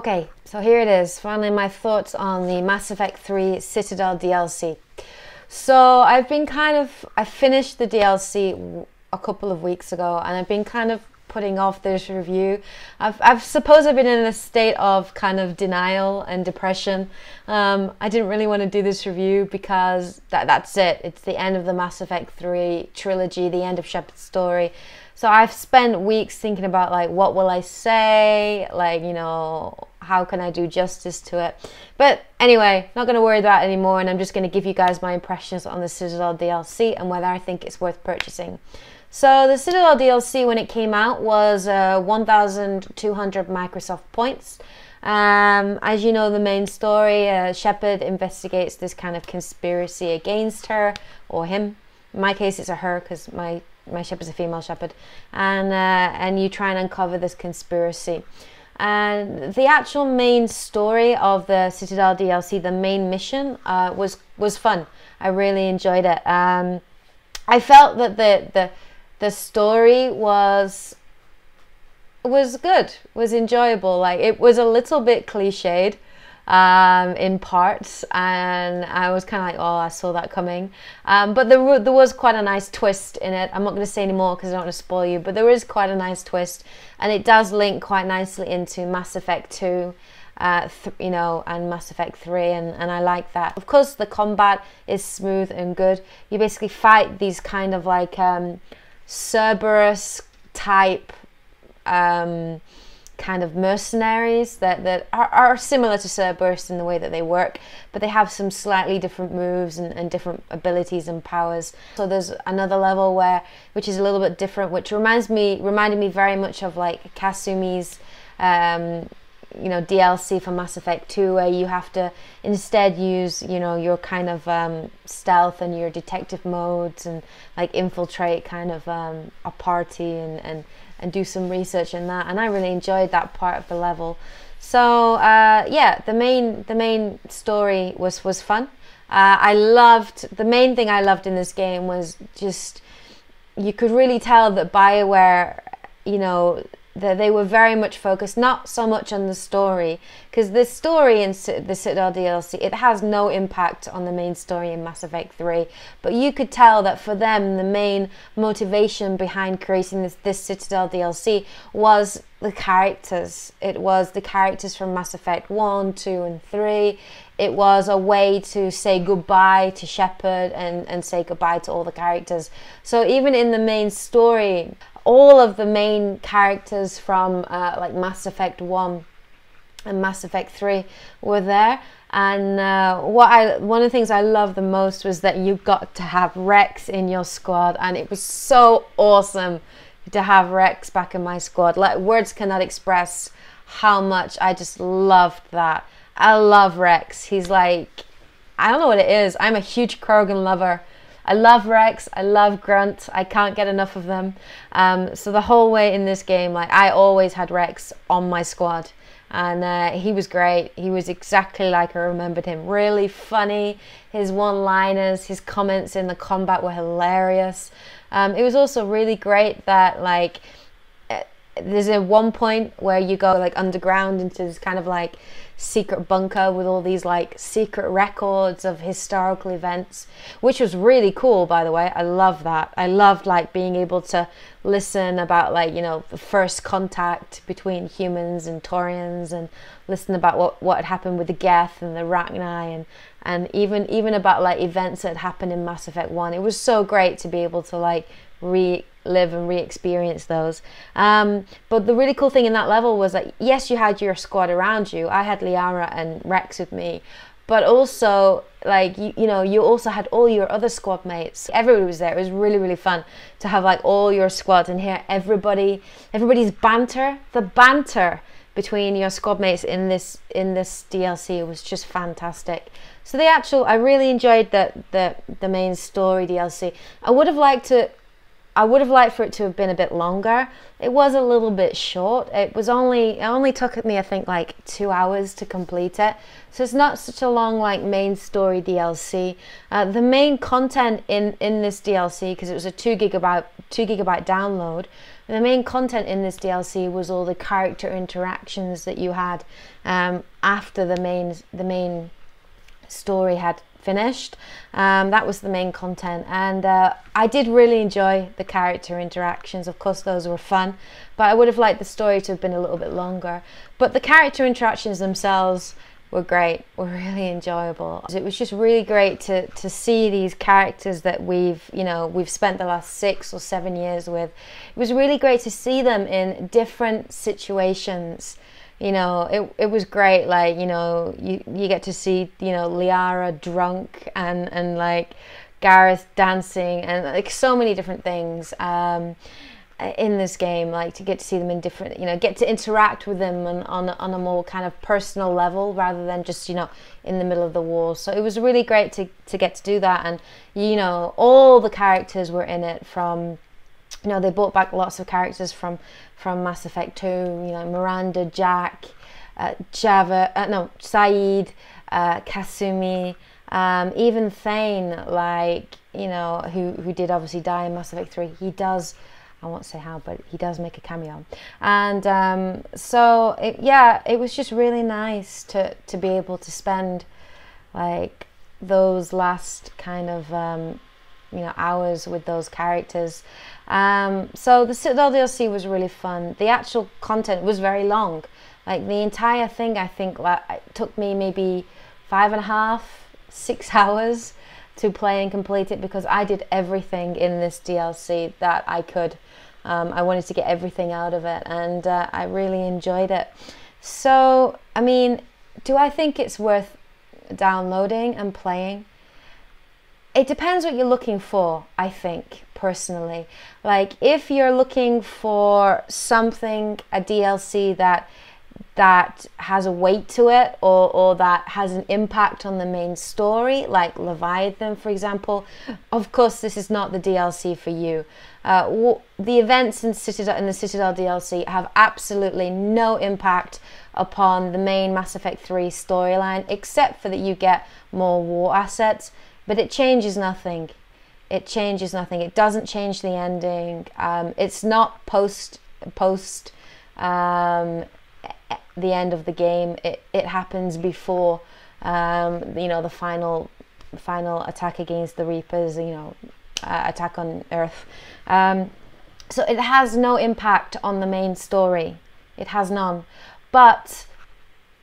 Okay, so here it is, finally my thoughts on the Mass Effect 3 Citadel DLC. So I finished the DLC a couple of weeks ago, and I've been kind of putting off this review. I've suppose I've been in a state of kind of denial and depression. I didn't really want to do this review because that's it. It's the end of the Mass Effect 3 trilogy, the end of Shepard's story. So I've spent weeks thinking about, like, what will I say? Like, you know, how can I do justice to it? But anyway, not going to worry about it anymore, and I'm just going to give you guys my impressions on the Citadel DLC and whether I think it's worth purchasing. So the Citadel DLC, when it came out, was 1,200 Microsoft points. As you know, the main story, Shepard investigates this kind of conspiracy against her, or him. In my case, it's a her, because my Shepard's a female Shepard, and you try and uncover this conspiracy. And the actual main story of the Citadel DLC, the main mission, was fun. I really enjoyed it. I felt that the story was good, was enjoyable. Like, it was a little bit cliched in parts, and I was kind of like, oh, I saw that coming. But there was quite a nice twist in it. I'm not going to say any more because I don't want to spoil you, but there is quite a nice twist, and it does link quite nicely into Mass Effect 2, you know, and Mass Effect 3, and I like that. Of course, the combat is smooth and good. You basically fight these kind of like Cerberus type kind of mercenaries that are similar to Cerberus in the way that they work, but they have some slightly different moves and different abilities and powers. So there's another level which is a little bit different, which reminded me very much of like Kasumi's you know, DLC for Mass Effect 2, where you have to instead use, you know, your kind of stealth and your detective modes, and like infiltrate kind of a party and do some research in that. And I really enjoyed that part of the level. So yeah, the main story was fun. The main thing I loved in this game was just, you could really tell that Bioware, you know, that they were very much focused not so much on the story, because the story in the Citadel DLC, it has no impact on the main story in Mass Effect 3, but you could tell that for them the main motivation behind creating this Citadel DLC was the characters. It was the characters from Mass Effect 1, 2 and 3. It was a way to say goodbye to Shepard and say goodbye to all the characters. So even in the main story, all of the main characters from like Mass Effect 1 and Mass Effect 3 were there. And one of the things I loved the most was that you got to have Rex in your squad, and it was so awesome to have Rex back in my squad. Like, words cannot express how much I just loved that. I love Rex. He's like, I don't know what it is. I'm a huge Krogan lover. I love Rex, I love Grunt, I can't get enough of them. So the whole way in this game, like, I always had Rex on my squad, and he was great. He was exactly like I remembered him. Really funny, his one-liners, his comments in the combat were hilarious. It was also really great that, like, there's a one point where you go like underground into this kind of like secret bunker with all these like secret records of historical events, which was really cool, by the way. I love that. I loved like being able to listen about, like, you know, the first contact between humans and Taurians, and listen about what had happened with the Geth and the Rachni, and even about like events that had happened in Mass Effect 1. It was so great to be able to like relive and re-experience those. But the really cool thing in that level was that, yes, you had your squad around you. I had Liara and Rex with me, but also, like, you know, you also had all your other squad mates. Everybody was there. It was really, really fun to have like all your squads and hear everybody's banter. The banter between your squad mates in this DLC was just fantastic. So I really enjoyed the main story DLC. I would have liked to I would have liked for it to have been a bit longer. It was a little bit short. It only took me, I think, like 2 hours to complete it. So it's not such a long like main story DLC. The main content in this DLC, because it was a 2 gigabyte download, the main content in this DLC was all the character interactions that you had after the main story had finished. That was the main content, and I did really enjoy the character interactions. Of course, those were fun, but I would have liked the story to have been a little bit longer. But the character interactions themselves were great, were really enjoyable. It was just really great to see these characters that we've spent the last 6 or 7 years with. It was really great to see them in different situations. It was great. Like, you get to see, Liara drunk and like Gareth dancing and like so many different things in this game. Like to get to see them in different, get to interact with them on a more kind of personal level rather than just, in the middle of the war. So it was really great to get to do that. And, all the characters were in it from, they brought back lots of characters from Mass Effect 2, Miranda, Jack, Saeed, Kasumi, even Thane, like, who did obviously die in Mass Effect 3. He does, I won't say how, but he does make a cameo. And so, it was just really nice to be able to spend, like, those last kind of, hours with those characters. So the Citadel DLC was really fun. The actual content was very long. Like the entire thing, I think, it took me maybe 5.5, 6 hours to play and complete it, because I did everything in this DLC that I could. I wanted to get everything out of it, and I really enjoyed it. So, I mean, do I think it's worth downloading and playing? It depends what you're looking for, I think, personally. Like, if you're looking for something, a DLC that has a weight to it, or that has an impact on the main story, like Leviathan, for example, of course, this is not the DLC for you. The events in the Citadel DLC have absolutely no impact upon the main Mass Effect 3 storyline, except for that you get more war assets. But it changes nothing. It changes nothing. It doesn't change the ending. It's not post the end of the game. It happens before the final attack against the Reapers. Attack on Earth. So it has no impact on the main story. It has none. But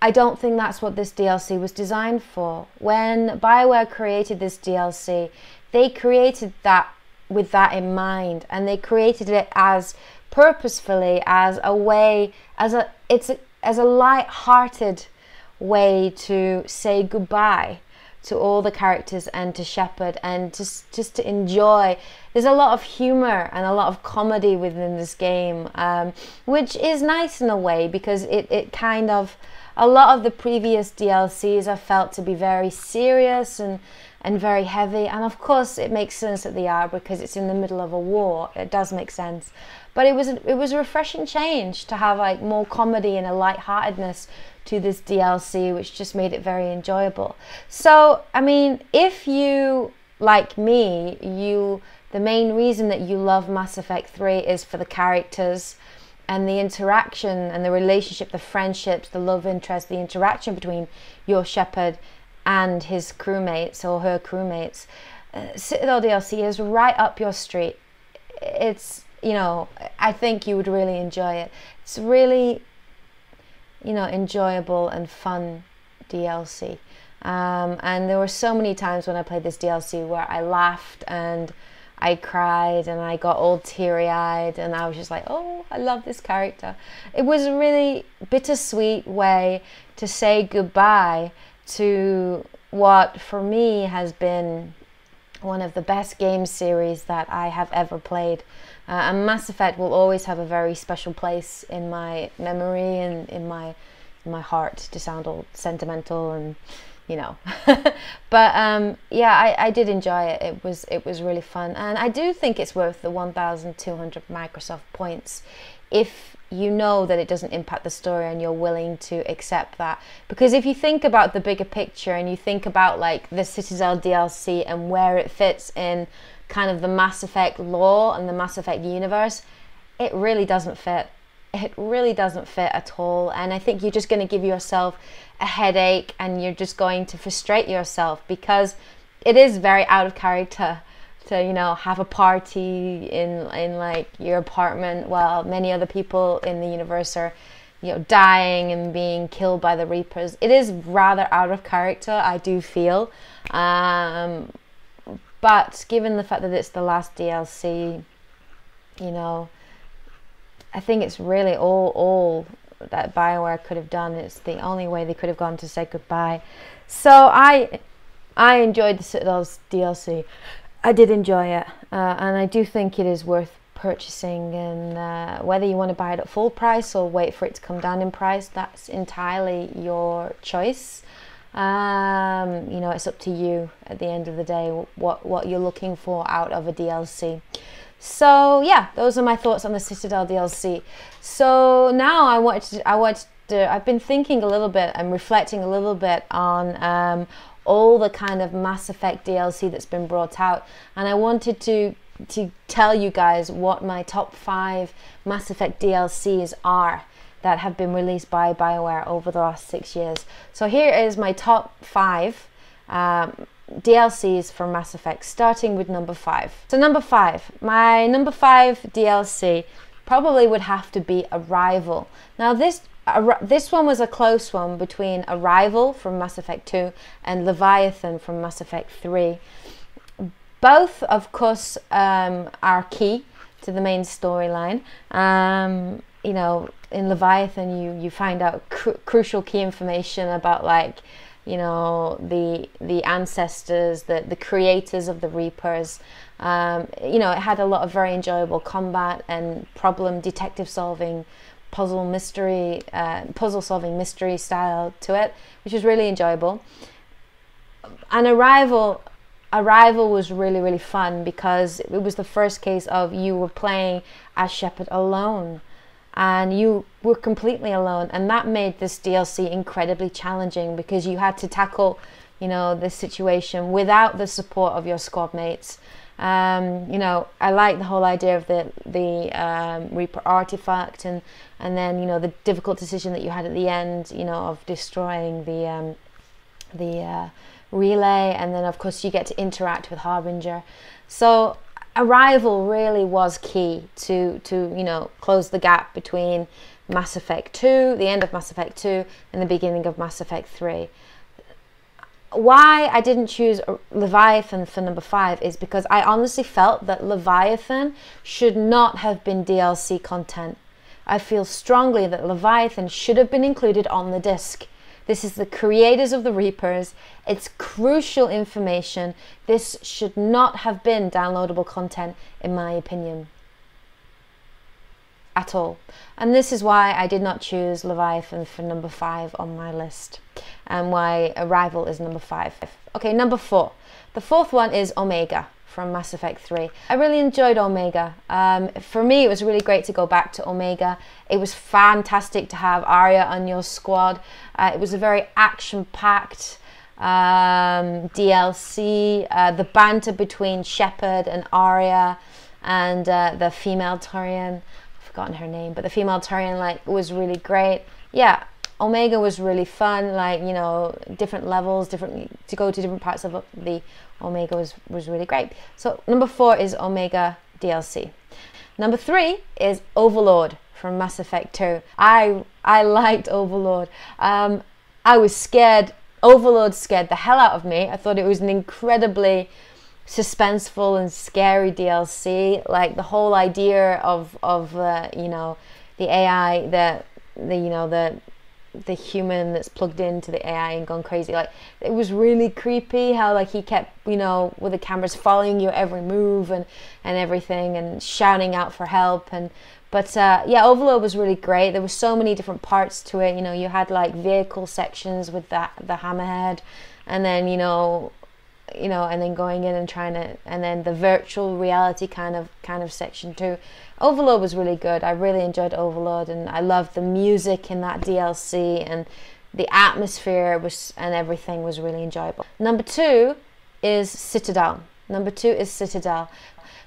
I don't think that's what this DLC was designed for. When Bioware created this DLC, they created that with that in mind, and they created it as purposefully as a way, as a light-hearted way to say goodbye to all the characters and to Shepard, and just to enjoy. There's a lot of humor and a lot of comedy within this game, which is nice in a way, because it kind of, a lot of the previous DLCs I felt to be very serious and very heavy, and of course it makes sense that they are, because it's in the middle of a war. It does make sense, but it was a refreshing change to have like more comedy and a lightheartedness to this DLC, which just made it very enjoyable. So, I mean, if you, like me, the main reason that you love Mass Effect 3 is for the characters and the interaction and the relationship, the friendships, the love interest, the interaction between your Shepard and his crewmates or her crewmates, Citadel DLC is right up your street. It's, I think you would really enjoy it. It's really, enjoyable and fun DLC. And there were so many times when I played this DLC where I laughed and I cried and I got all teary-eyed, and I was just like, oh, I love this character. It was a really bittersweet way to say goodbye to what for me has been one of the best game series that I have ever played. And Mass Effect will always have a very special place in my memory and in my heart, to sound all sentimental and you know. But yeah, I did enjoy it. It was really fun, and I do think it's worth the 1,200 Microsoft points if you know that it doesn't impact the story and you're willing to accept that. Because if you think about the bigger picture and you think about like the Citadel DLC and where it fits in kind of the Mass Effect lore and the Mass Effect universe, it really doesn't fit. It really doesn't fit at all, and I think you're just going to give yourself a headache and you're just going to frustrate yourself, because it is very out of character to, you know, have a party in like your apartment while many other people in the universe are, you know, dying and being killed by the Reapers. It is rather out of character, I do feel, but given the fact that it's the last DLC, you know, I think it's really all that Bioware could have done. It's the only way they could have gone to say goodbye. So I enjoyed the Citadel's DLC. I did enjoy it, and I do think it is worth purchasing. And whether you want to buy it at full price or wait for it to come down in price, that's entirely your choice. You know, it's up to you at the end of the day what you're looking for out of a DLC. So yeah, those are my thoughts on the Citadel DLC. So now I've been thinking a little bit and reflecting a little bit on all the kind of Mass Effect DLC that's been brought out, and I wanted to tell you guys what my top 5 Mass Effect DLCs are that have been released by Bioware over the last 6 years. So here is my top 5 DLCs for Mass Effect, starting with number 5. So number 5, my number 5 DLC probably would have to be Arrival. Now this one was a close one between Arrival from Mass Effect 2 and Leviathan from Mass Effect 3. Both, of course, are key to the main storyline. You know, in Leviathan you find out crucial key information about, like, you know, the ancestors, the creators of the Reapers. You know, it had a lot of very enjoyable combat and detective solving, puzzle solving mystery style to it, which was really enjoyable. And Arrival was really, really fun because it was the first case of you were playing as Shepard alone. And you were completely alone, and that made this DLC incredibly challenging because you had to tackle, you know, this situation without the support of your squad mates. You know, I like the whole idea of the Reaper artifact, and then, you know, the difficult decision that you had at the end, you know, of destroying the relay, and then of course you get to interact with Harbinger. So Arrival really was key to you know, close the gap between Mass Effect 2, the end of Mass Effect 2, and the beginning of Mass Effect 3. Why I didn't choose Leviathan for number 5 is because I honestly felt that Leviathan should not have been DLC content. I feel strongly that Leviathan should have been included on the disc. This is the creators of the Reapers. It's crucial information. This should not have been downloadable content, in my opinion, at all. And this is why I did not choose Leviathan for number 5 on my list, and why Arrival is number 5. Okay, number 4. The fourth one is Omega from Mass Effect 3. I really enjoyed Omega. For me, it was really great to go back to Omega. It was fantastic to have Arya on your squad. It was a very action-packed DLC. The banter between Shepard and Arya and the female Turian, I've forgotten her name, but the female Turian, like, was really great. Yeah, Omega was really fun, like, you know, different levels, to go to different parts of the Omega was really great. So number 4 is Omega DLC. Number 3 is Overlord from Mass Effect 2. I liked Overlord. I was scared. Overlord scared the hell out of me. I thought it was an incredibly suspenseful and scary DLC. Like, the whole idea of you know, the AI, the human that's plugged into the AI and gone crazy. Like, it was really creepy how, like, he kept, you know, with the cameras following your every move and everything, and shouting out for help. But yeah, Overlord was really great. There were so many different parts to it. You know, you had like vehicle sections with the Hammerhead, and then and then going in and trying to, and then the virtual reality kind of section too. Overlord was really good. I really enjoyed Overlord, and I loved the music in that DLC, and the atmosphere was, and everything was really enjoyable. Number 2 is Citadel. Number 2 is Citadel.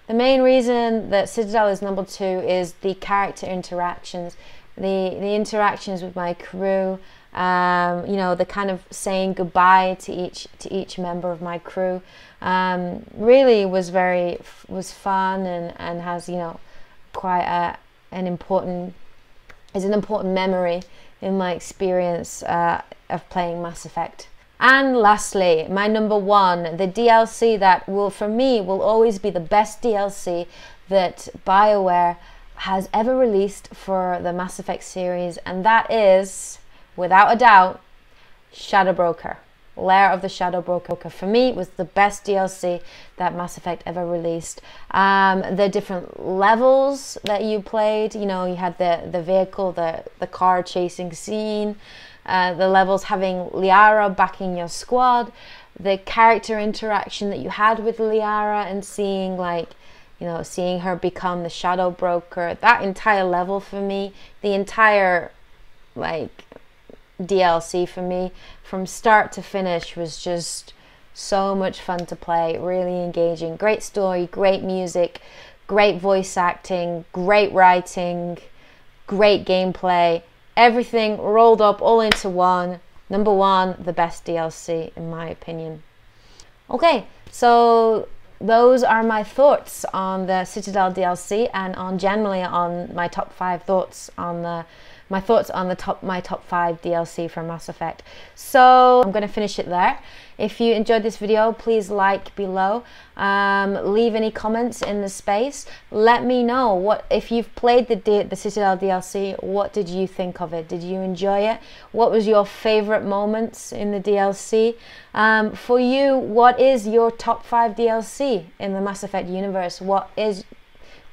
The main reason that Citadel is number 2 is the character interactions, the interactions with my crew. The kind of saying goodbye to each member of my crew really was fun, and has quite an important memory in my experience of playing Mass Effect. And lastly, my number 1, the DLC that for me will always be the best DLC that Bioware has ever released for the Mass Effect series, and that is, without a doubt, Shadow Broker. Lair of the Shadow Broker, for me, was the best DLC that Mass Effect ever released. The different levels that you played, you had the vehicle, the car chasing scene, the levels having Liara backing your squad, the character interaction that you had with Liara, and seeing seeing her become the Shadow Broker. That entire level for me, the entire DLC for me, from start to finish, was just so much fun to play, really engaging. Great story, great music, great voice acting, great writing, great gameplay, everything rolled up all into one. Number 1, the best DLC in my opinion. Okay, so those are my thoughts on the Citadel DLC, and generally on my top 5 thoughts on my top 5 DLC for Mass Effect. So I'm going to finish it there. If you enjoyed this video, please like below, leave any comments in the space. Let me know if you've played the Citadel DLC, what did you think of it? Did you enjoy it? What was your favorite moments in the DLC? For you, what is your top 5 DLC in the Mass Effect universe?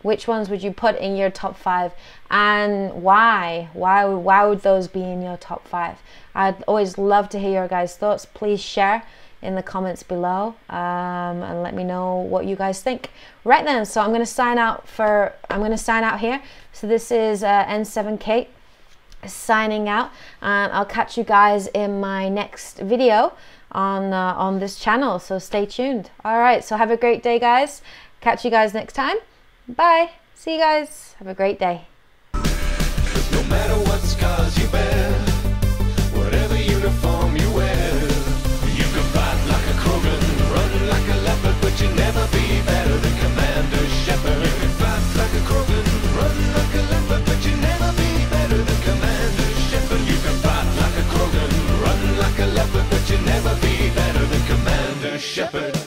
Which ones would you put in your top 5, and why? Why would those be in your top 5? I'd always love to hear your guys' thoughts. Please share in the comments below, and let me know what you guys think. Right then, so I'm going to sign out here. So this is N7Kate signing out, and I'll catch you guys in my next video on this channel. So stay tuned. All right. So have a great day, guys. Catch you guys next time. Bye. See you guys. Have a great day. No matter what scars you bear, whatever uniform you wear, you can fight like a Krogan, run like a leopard, but you'll never be better than Commander Shepard. You can fight like a Krogan, run like a leopard, but you'll never be better than Commander Shepard. You can fight like a Krogan, run like a leopard, but you'll never be better than Commander Shepard.